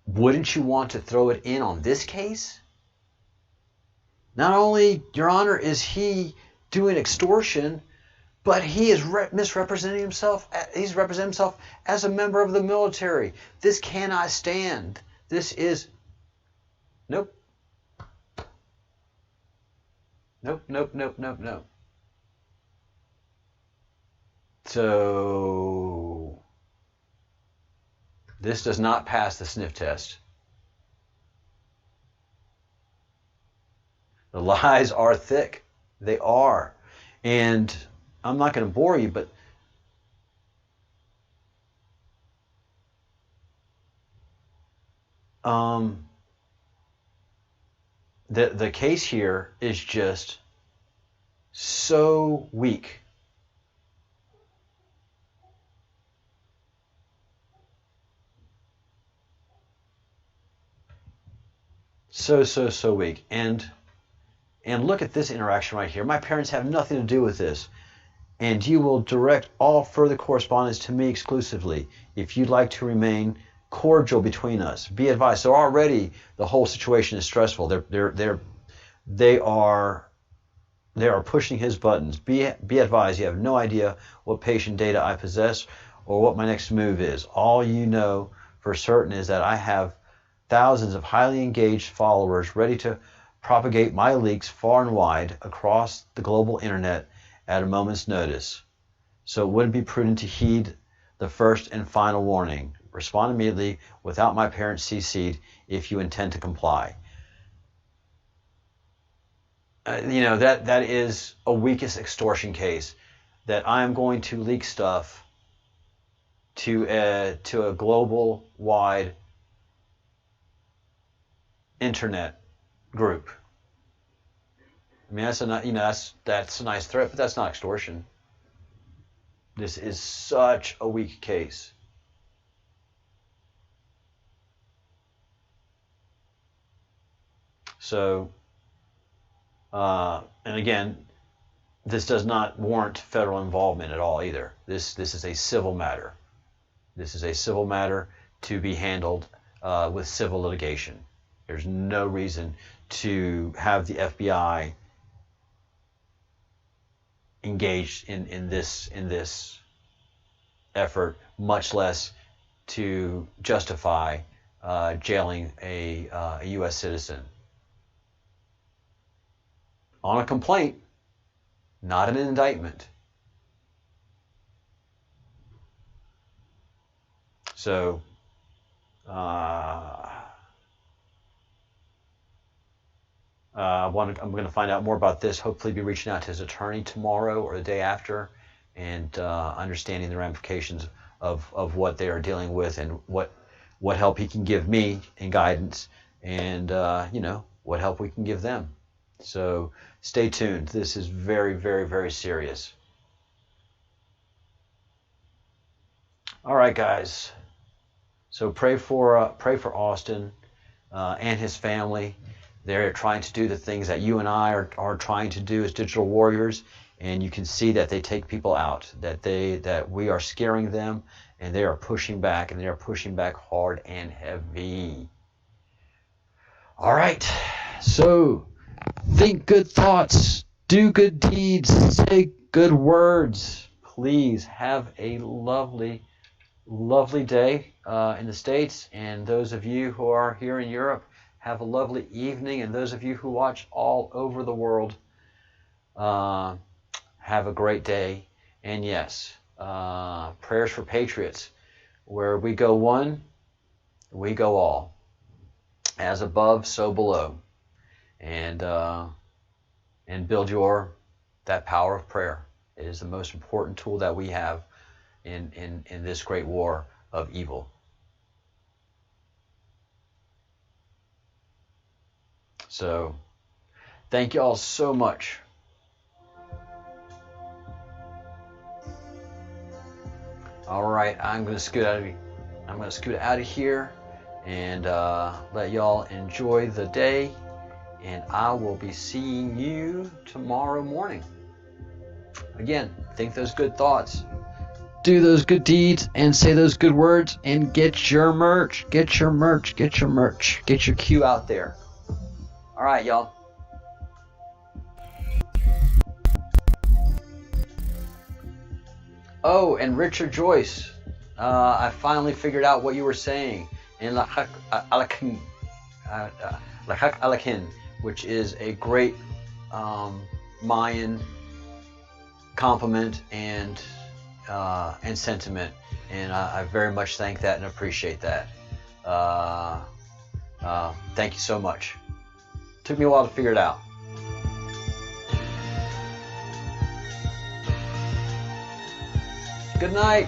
wouldn't you want to throw it in on this case? Not only, Your Honor, is he doing extortion, but he is misrepresenting himself. He's representing himself as a member of the military. This cannot stand. This is... Nope. Nope. So, this does not pass the sniff test. The lies are thick. They are. And I'm not going to bore you, but the case here is just so weak. So weak. And look at this interaction right here. My parents have nothing to do with this. And you will direct all further correspondence to me exclusively if you'd like to remain cordial between us. Be advised. So already the whole situation is stressful. They are pushing his buttons. Be advised. You have no idea what patient data I possess or what my next move is. All you know for certain is that I have thousands of highly engaged followers ready to propagate my leaks far and wide across the global internet at a moment's notice. So it wouldn't be prudent to heed the first and final warning. Respond immediately without my parents CC'd if you intend to comply. That is a weakest extortion case, that I'm going to leak stuff to a global wide internet group. I mean, that's a nice threat, but that's not extortion. This is such a weak case. So, and again, this does not warrant federal involvement at all either. This is a civil matter. This is a civil matter to be handled with civil litigation. There's no reason to have the FBI engaged in this effort, much less to justify jailing a U.S. citizen on a complaint, not an indictment. So, I'm going to find out more about this. Hopefully, be reaching out to his attorney tomorrow or the day after, and understanding the ramifications of what they are dealing with, and what help he can give me in guidance, and what help we can give them. So stay tuned. This is very, very, very serious. All right, guys. So pray for Austin and his family. They're trying to do the things that you and I are trying to do as digital warriors, and you can see that they take people out, that we are scaring them, and they are pushing back, and they are pushing back hard and heavy. All right. So think good thoughts, do good deeds, say good words. Please have a lovely, lovely day in the States, and those of you who are here in Europe, have a lovely evening, and those of you who watch all over the world, have a great day. And yes, prayers for patriots. Where we go one, we go all. As above, so below. And build that power of prayer. It is the most important tool that we have in this great war of evil. So, thank you all so much. All right, I'm going to scoot out of here and let y'all enjoy the day. And I will be seeing you tomorrow morning. Again, think those good thoughts, do those good deeds, and say those good words, and get your merch. Get your merch. Get your merch. Get your Q out there. All right, y'all. Oh, and Richard Joyce, I finally figured out what you were saying in Lahak Alakin, which is a great Mayan compliment and sentiment, and I very much thank that and appreciate that. Thank you so much. Took me a while to figure it out. Good night.